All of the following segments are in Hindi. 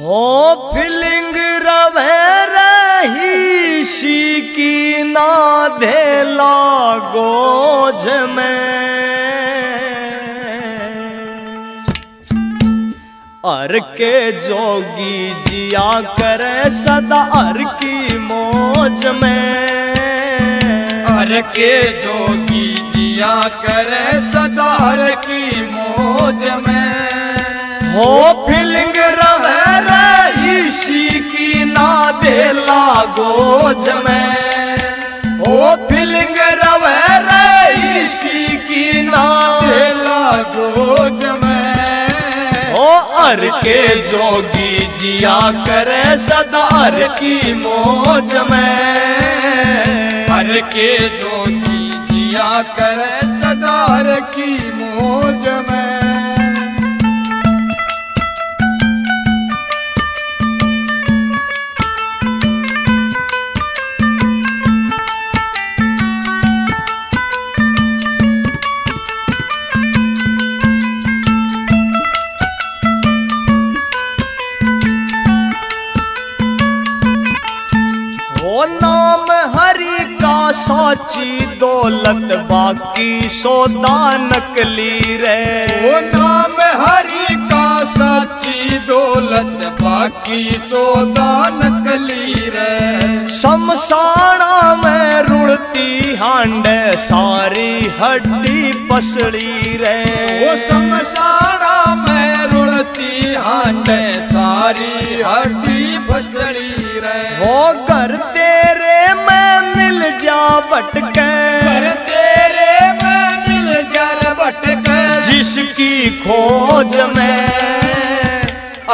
हो फीलिंग रवे रही सी की ना धेला गोज में अर के जोगी जिया करे सदा अर की मौज में अर के जोगी जिया करे सदा अर की मौज में हो फीलिंग रवे रही सी की ना धेला गोज में हो फीलिंग रवे रही सी की ना धेला गोज में ओ अर के जोगी जिया करे सदा अर की मौज में अर के जोगी जिया करे सदा अर की मौज में नाम हरि का साची दौलत बाकी सौदा नकली रे वो नाम हरि का सच्ची दौलत बाकी सौदा नकली रे शमशाना में रुड़ती हांडे सारी हड्डी पसड़ी रे वो शमशाना में रुड़ती हांडे सारी हड्डी फसड़ी रे वो घर तेरे में मिल जा भटके घर तेरे में मिल जा भटके जिसकी खोज में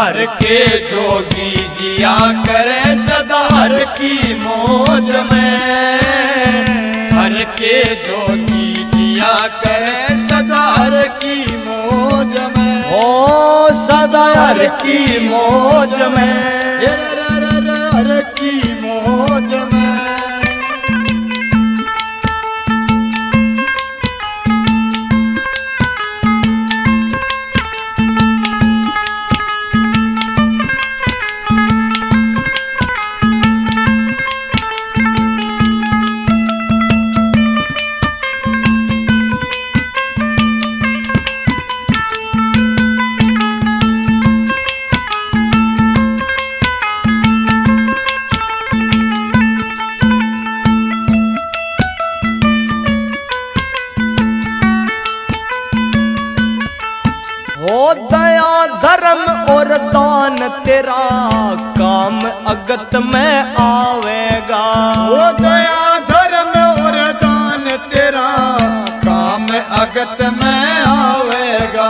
अर के जोगी जिया करे सदा हर की मौज में हर के जोगी जिया करे सदा हर की मौज में ओ सदा हर की मौज में हर की मौज में हो दया धर्म और दान तेरा काम अगत में आवेगा वो दया धर्म और दान तेरा काम अगत में आवेगा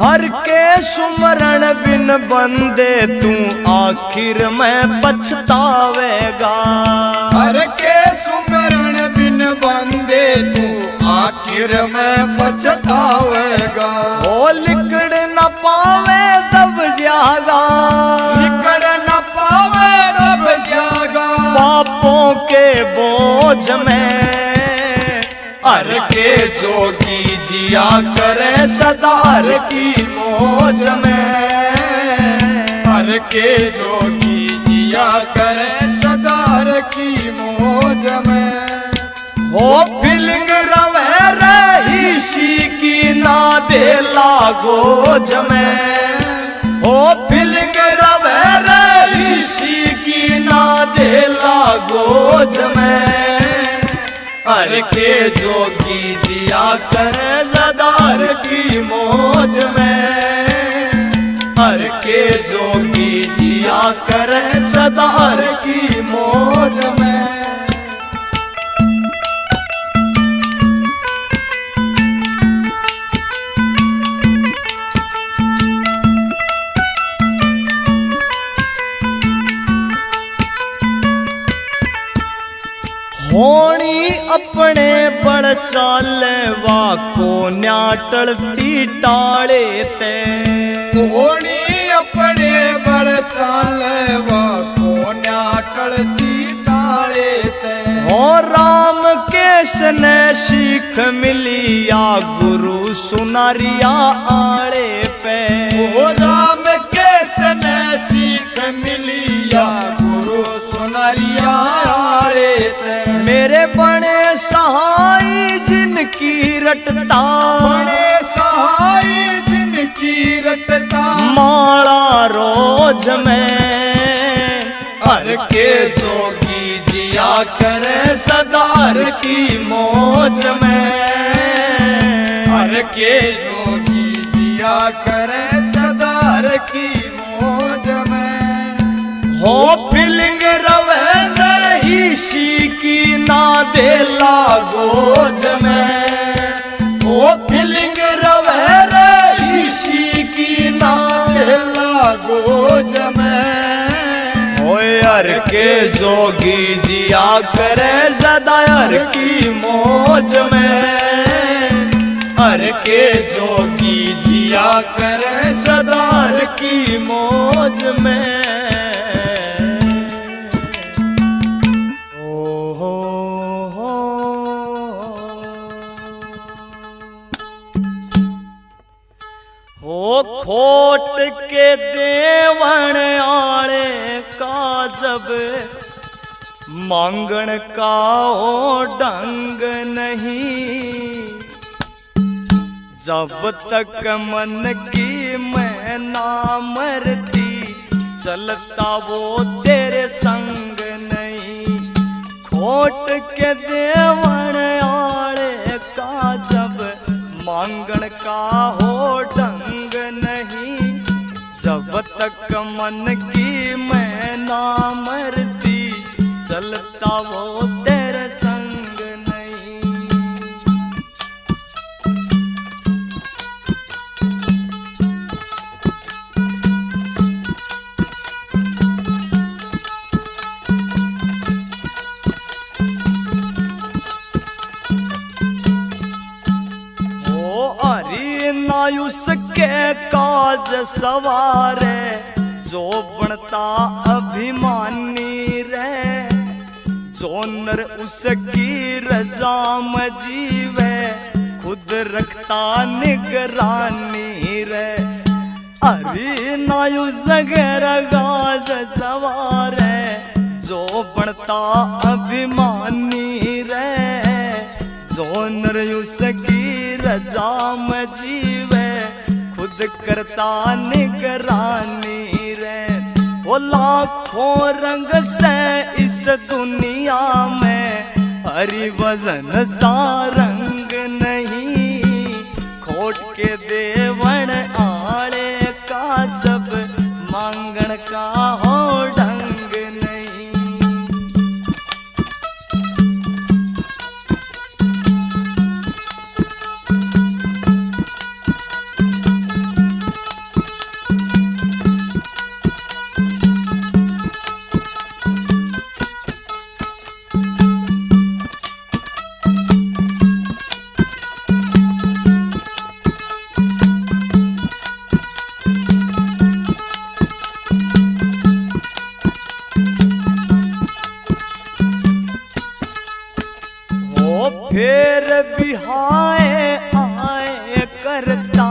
हर के सुमरण बिन बंदे तू आखिर में पछतावेगा हर के सुमरण बिन बंदे तू आखिर में पछतावेगा ओ लिकड़ न पावे दब जागा निकल न पावे रब जागा पापों के बोझ में हर के जोगी जिया करे सदा हर की मौज में हर के जोगी जिया करे सदा हर की मौज में हो फीलिंग रवे रही सी की ना धेला गोज में हो फीलिंग रवे रही सी की ना धेला गोज में हर के जोगी जिया करे सदा हर की मौज में हर के जोगी जिया करे सदा हर की मौज में होनी अपने बड़ चाले वा को न्याटलती टाले ते होनी अपने बड़ चालवा को न्याटलती टाले ते हो राम केस ने सीख मिली या गुरु सुनारिया आले पे ओ राम केस ने सीख रटता, बड़े सहाय जिनकी रटता, माला रोज में हर के जोगी जिया करे सदार की मौज में, हर के जोगी जिया करे सदार की मौज में। हो फीलिंग रवे इसी की ना दे लागोज में, ओ फीलिंग रवे इसी की ना दे लागोज में। हर के जोगी जिया करे सदा हर की मौज में, हर के जोगी जिया करे सदा हर की मौज में। हो खोट के देवण आले का जब मांगण का ओ ढंग नहीं, जब तक मन की मैं ना मरती चलता वो तेरे संग नहीं। खोट के देवण आले का जब मांगण का हो ढंग नहीं, जब तक मन की मैं ना मरती चलता वो तेरे संग नहीं। नायुस के काज सवारे जो बनता अभिमानी रे, जो नर उसकी रजा में जीवे खुद रखता निगरानी रे। अरे नायुस के काज सवारे जो बनता अभिमानी रे, जो नर उसकी रजा में जीवे खुद करता निगरानी रे। वो लाखों रंग से इस दुनिया में हरि वजन सा रंग नहीं, खोट के देवण आड़े का जब मांगण का हो ढंग नहीं। फिर बिहाए आए करता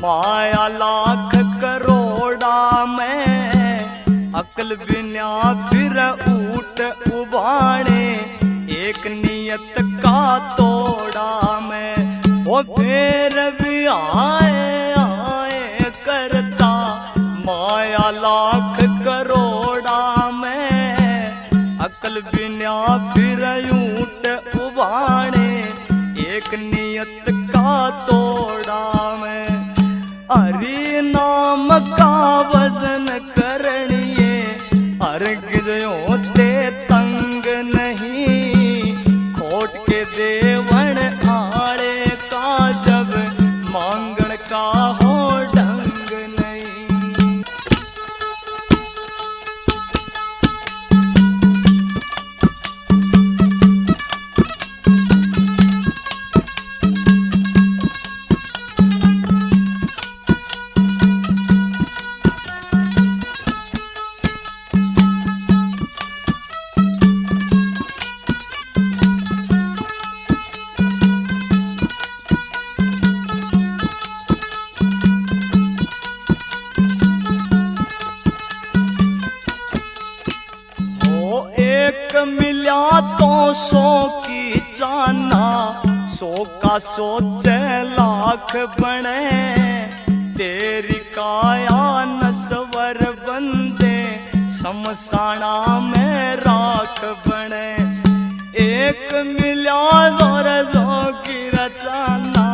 माया लाख करोड़ा में, अकल बिना फिर ऊट उबाणे एक नियत का तोड़ा में। वो फिर बिहाए आए करता माया लाख करोड़ा में, अकल बिना फिर ऊट उबाणे एक नियत का तोड़ा में। हरि नाम का वजन करनिए अर्घ होते तंग नहीं, खोट के देवण आड़े का जब मांगण का हो ढंग नहीं। मिल्या तो सौ की जाना सौ का सोचे लाख बने, तेरी काया नस्वर बंदे, शमशाना में राख बने। एक मिला दौर की रचाना,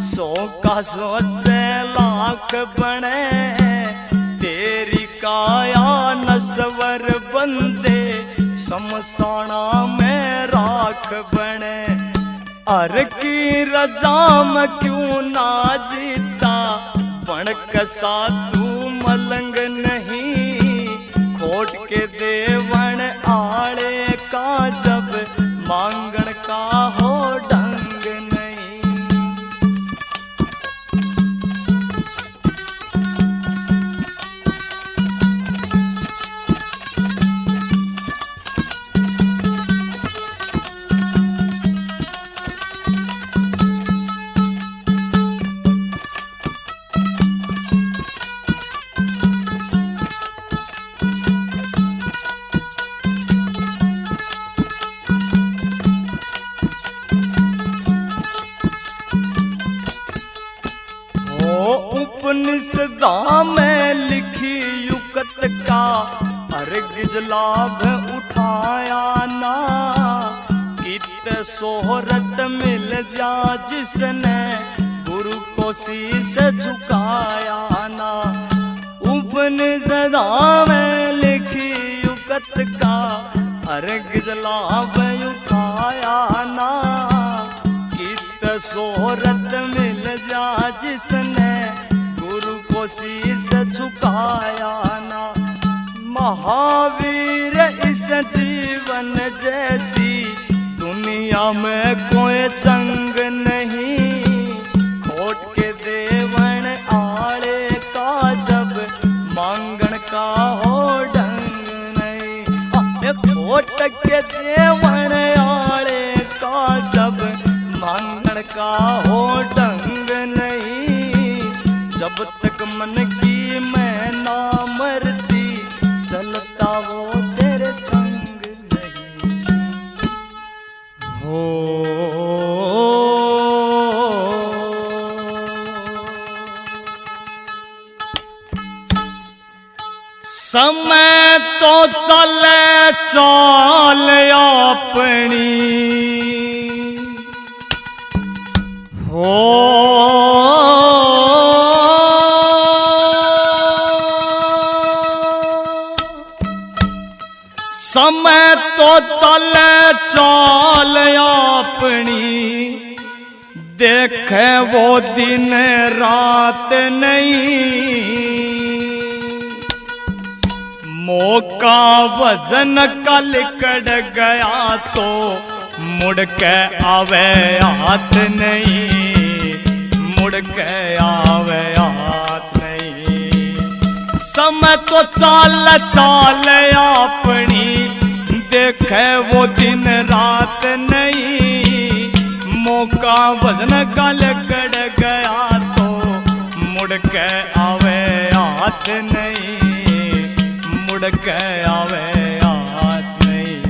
सौ का सोचे लाख बने, तेरी काया नस्वर बंदे, शमशाना में राख बने। अर की रजा में क्यों ना जीता, पणक साधु मलंग नहीं, खोट के देवण आड़े का जब मांगण का हो ढंग नहीं। उपनिषदा में लिखी युकत का, अर्घ लाभ उठाया ना, कित सोहरत मिल जा जिसने गुरु को शीश झुकाया ना। उपनिषदा में लिखी युकत का, अर्घ लाभ उठाया ना, कित सोहरत मिल जा जिसने गुरु को शीश झुकाया ना। महावीर इस जीवन जैसी दुनिया में कोई जंग नहीं, खोट के देवण आड़े का जब मांगण का हो ढंग नहीं। खोट के देवण आड़े का जब मांगण का हो ढंग नहीं, जब तक मन की मैं ना मरती, चलता वो तेरे संग नहीं। हो समय तो चले चाल अपनी, हो समय तो चले चाल अपनी, देखे वो दिन रात नहीं। मौका वजन का लिकड़ गया तो मुड़ के आवे हाथ नहीं, मुड़ के आवे हाथ नहीं। समय तो चाल चाल अपनी, देखे वो दिन रात नहीं। मौका वजन का लिकड़ गया तो मुड़ के आवे हाथ नहीं, मुड़ के आवे हाथ नहीं।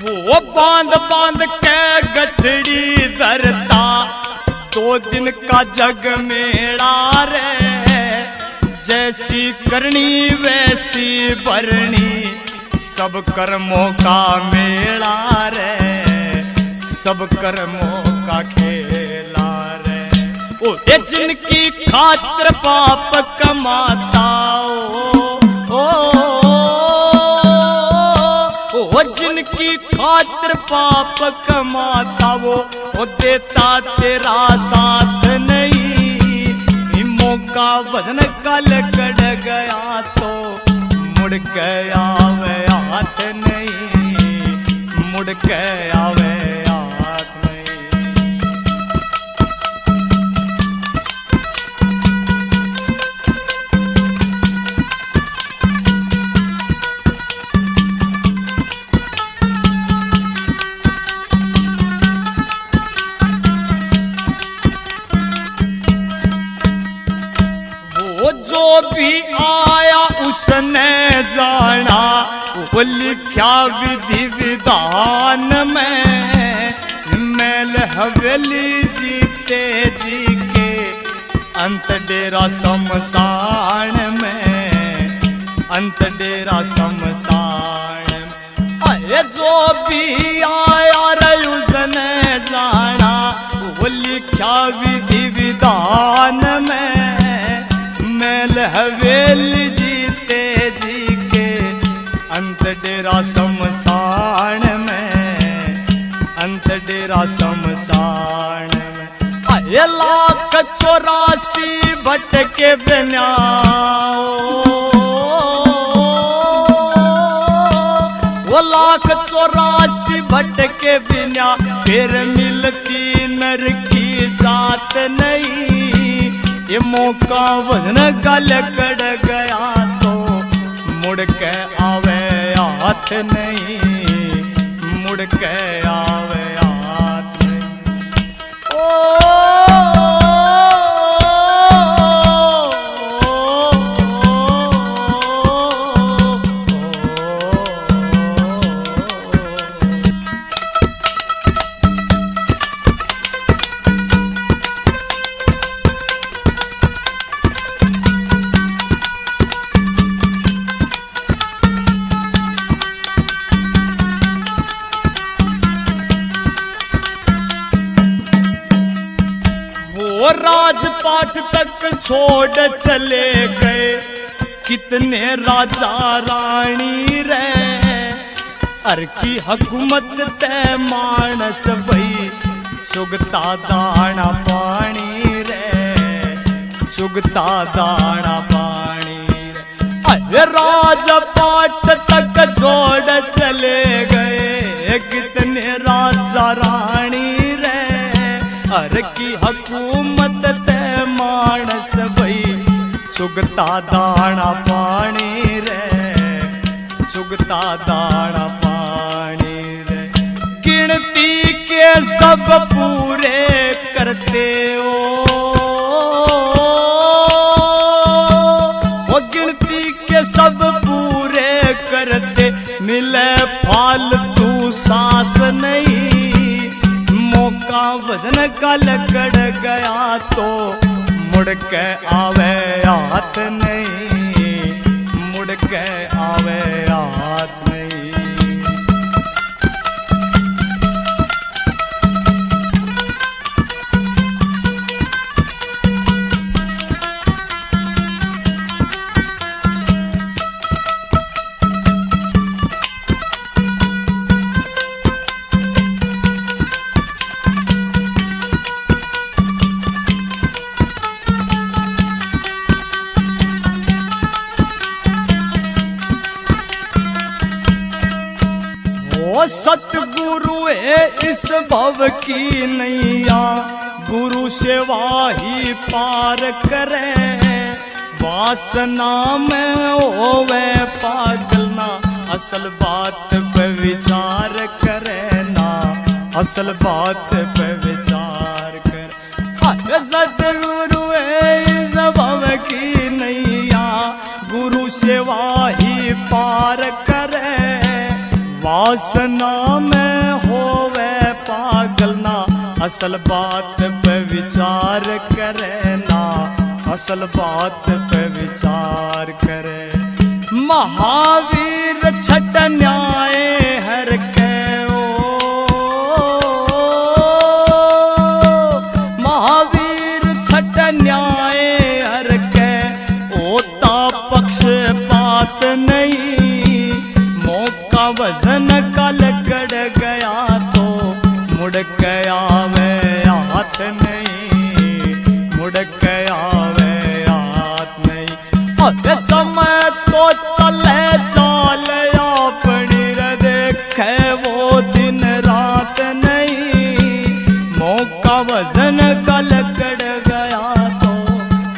वो बांध बांध के गठड़ी धरता, 2 दिन का जग मेला रे। जैसी करनी वैसी भरनी, सब कर्मों का मेला रे, सब कर्मों का खेला रे। ओ ये जिनकी खातिर पाप कमाता, ओ जिनकी खातिर पाप कमाता, वो देता तेरा साथ नहीं। मौका वजन का लिकड़ गया तो मुड़ के आवे हाथ नहीं, मुड़ के आवे हाथ नहीं। भी आया उसने जाना, वो लिखा विधि विधान में। मैल हवेली जीते जी के अंत डेरा शमशान में, अंत डेरा शमशान में। अरे जो भी आया रे उसने जाना, वो लिखा विधि विधान में। मैल हवेली जीते जी के अंत डेरा शमशान में, अंत डेरा शमशान में। अरे 1,84 भटके बिना, वो 1,84 भटके बिना फिर मिलती नर की जात नहीं। ये मौका वजन गल कड़ गया तो मुड़ के आवे हाथ नहीं, मुड़ के आवे हाथ नहीं। वो राजपाट तक छोड़ चले गए कितने राजा रानी रे। अर की हुकूमत ते मानस भई सुगता दाना पानी रे, सुगता दाना पानी रे। अरे राजपाट तक छोड़ चले गए कितने राजा रानी रे। अर की हुकूमत ते मानस भई सुगता दाना पानी रे, सुगता दाना पानी रे। गिनती के सब पूरे करते हो, वो गिनती के सब पूरे करते मिले फालतू सांस नहीं। मौका वजन का लकड़ गया तो मुड़ के आवे हाथ नहीं, मुड़ के आवे हाथ नहीं। वो सतगुरु है इस भव की नैया, गुरु सेवा ही पार करे। वासना में होवे पागल ना, असल बात पे विचार करे ना, असल बात पे विचार करे। सतगुरु है इस भव की नैया, गुरु सेवा ही पार करे। वासना में होवे पागल ना, असल बात पे विचार करे ना, असल बात पे विचार करे। महावीर छठ न्याय हर के ओ, महावीर छठ न्याय हर के ओता पक्ष बात नहीं। मौका वजन का लकड़ गया तो मुड़ के आवे हाथ नहीं, मुड़ के आवे हाथ नहीं। अरे समय तो चले चाल अपनी रे, देखे वो दिन रात नहीं। मौका वजन का लकड़ गया तो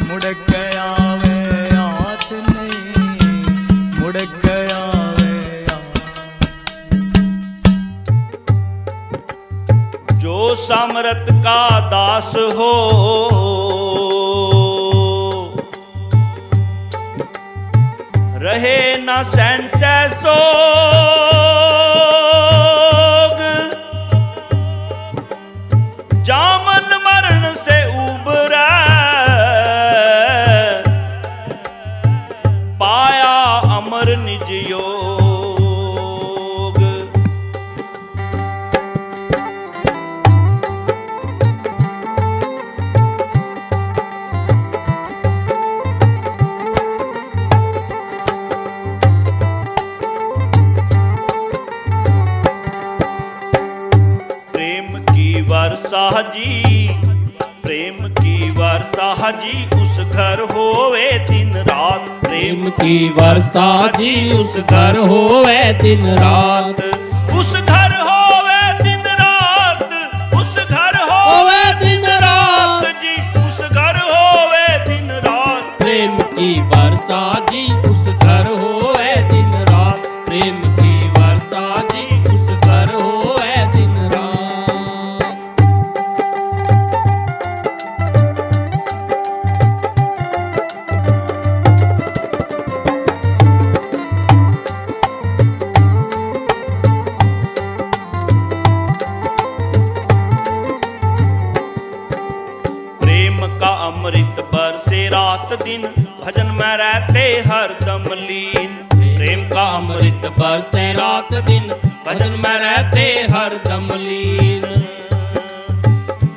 मुड़ के आवे हाथ नहीं, मुड़ के आवे हाथ। जो सामरत का दास हो रहे न सैंसै सोग, जामन मरण से उबरै, पाया अमर निज योग। प्रेम की वर्षा जी, प्रेम की वर्षा जी, उस घर होवे दिन रात। प्रेम की वर्षा जी उस घर होवे दिन रात। उस घर होवे दिन रात, उस घर होवे दिन रात जी, उस घर होवे दिन रात। प्रेम की वर्षा जी उस घर होवे दिन रात। प्रेम की वर्षा जी उस घर होवे दिन रात। प्रेम का अमृत बरसे रात दिन, भजन में रहते हरदम लीन। प्रेम का अमृत बरसे रात दिन, भजन में रहते हरदम लीन।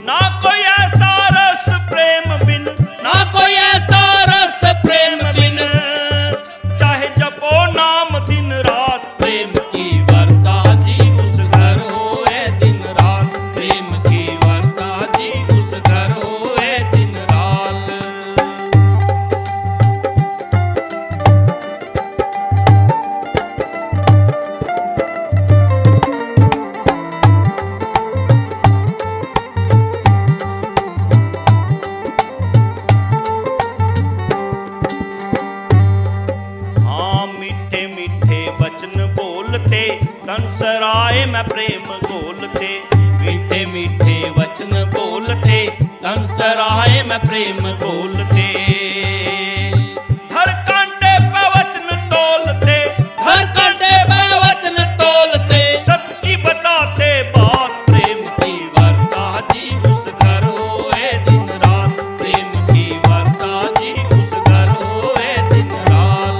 ना कोई ऐसा रस प्रेम बिन, ना कोई ऐसा रस प्रेम बिन, चाहे जपो नाम दिन रात। प्रेम की वर्षा जी उस घर होवे दिन रात। प्रेम की वर्षा जी उस घर होवे दिन रात। हाँ मीठे मीठे वचन बोलते, तन सराय में प्रेम घोलते। मीठे मीठे वचन बोलते, तन सराय में प्रेम बोलते। हर कांटे पे वचन तोलते, हर कांटे पे वचन तोलते, सत्य की बताते बात। प्रेम की वर्षा जी उस घर होवे दिन रात। प्रेम की वर्षा जी उस घर होवे दिन रात।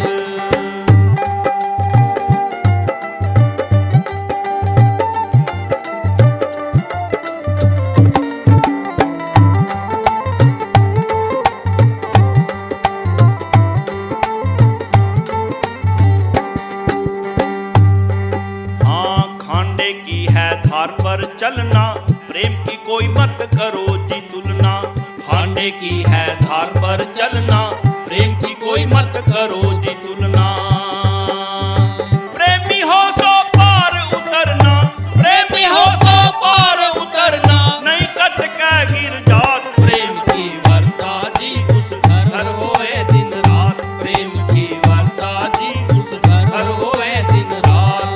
हाँ खांडे की है धार पर चलना, प्रेम की कोई मत करो जी तुलना। खांडे की है धार पर चलना, प्रेम की कोई मत करो जी तुलना। प्रेमी हो सो पार उतरना, प्रेमी हो सो पार उतरना, नहीं कट के गिर जात। प्रेम की वर्षा जी उस घर होवे दिन रात। प्रेम की वर्षा जी उस घर होवे दिन रात।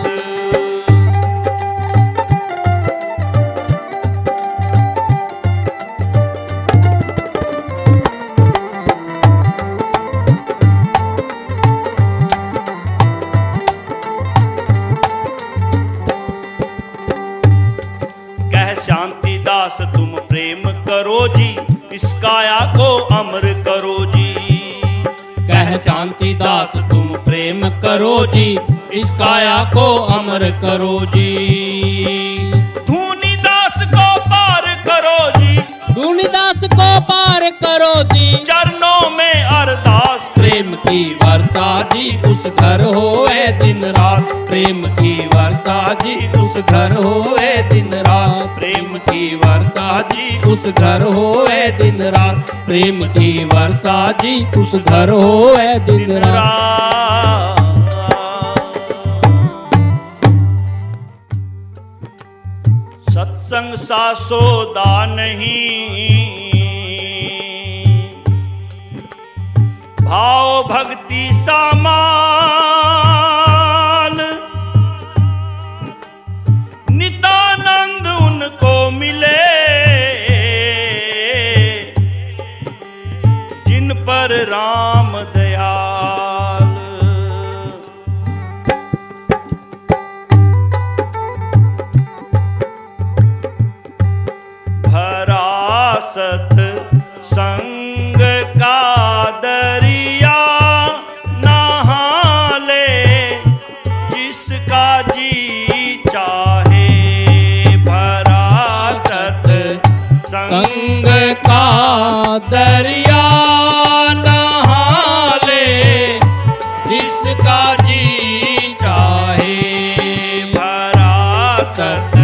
कह शांति दास तुम प्रेम करो जी, इस काया को अमर करो जी। कह शांति दास तुम प्रेम करो जी, इस काया को अमर करो जी। धूनी दास को पार करो जी, धूनीदास को पार करो जी। चरणों में अरदास। प्रेम की वर्षा जी उस घर होवे दिन रात। प्रेम की वर्षा जी उस घर होवे दिन रात। प्रेम की वर्षा जी उस घर होवे दिन रात। प्रेम की वर्षा जी उस घर होवे दिन दिन रात। रात। सत्संग सा सौदा नहीं, भाव भक्ति सामान। नित्यानंद उनको मिले जिन पर राम दयाल। सत संग का दरिया नहा ले, जिसका जी चाहे भरा सत संग का दरिया नहा ले, जिसका जी चाहे भरा सत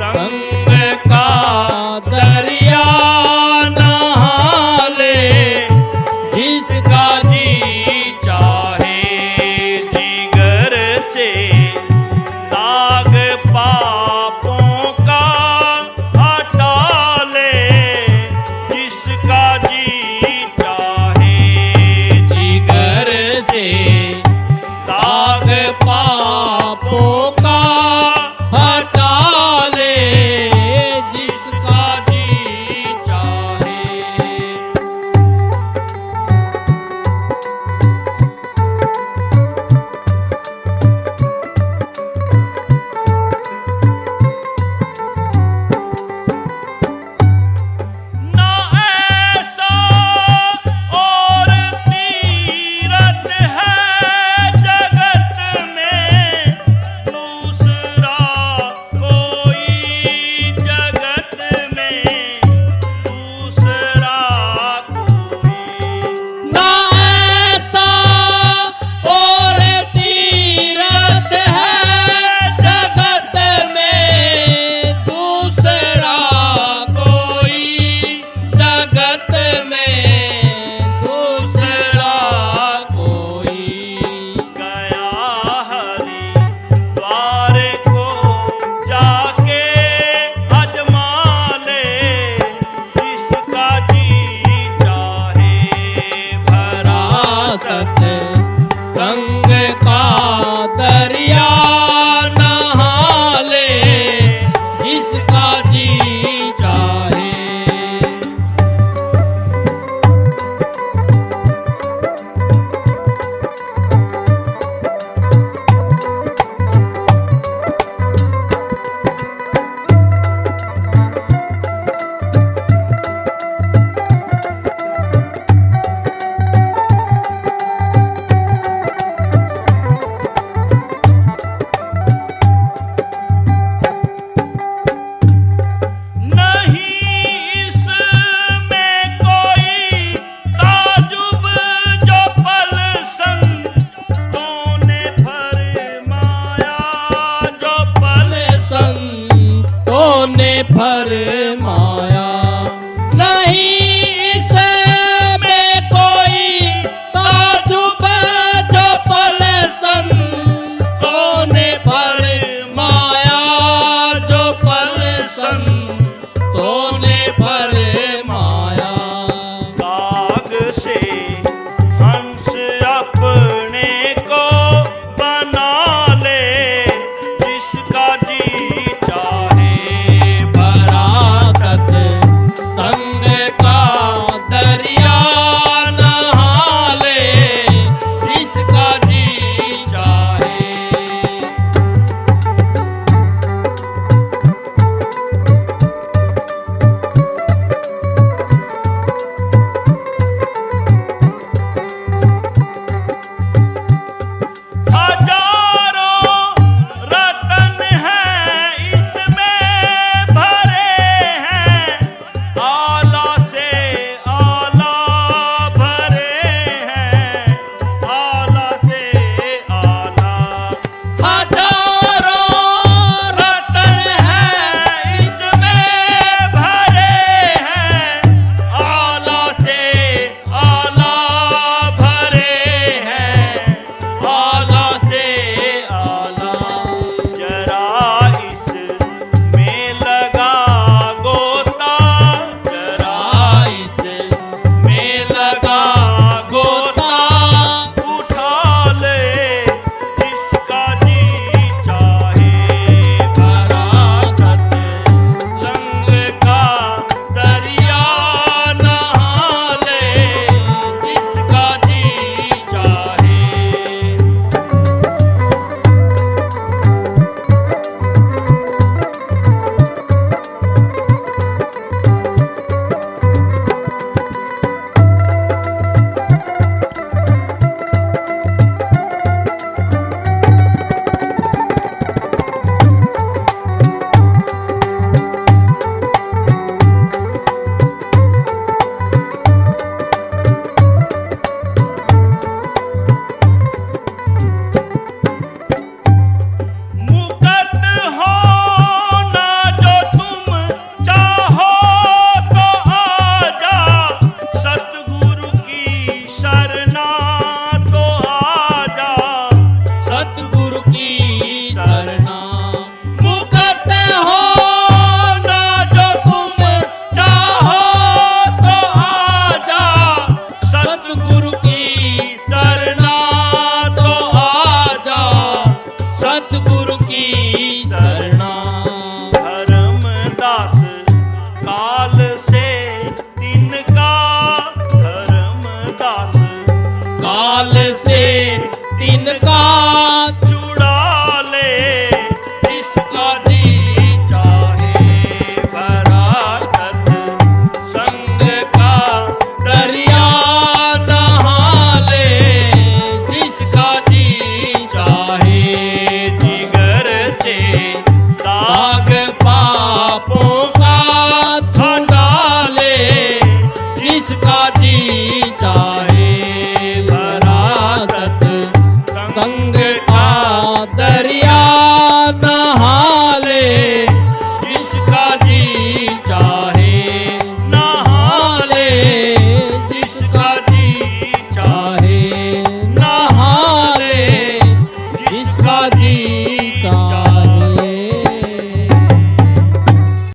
संग का दरिया नहा ले, जिसका जी चाहे जिगर से दाग पापों का हटा ले, जिसका जी चाहे संग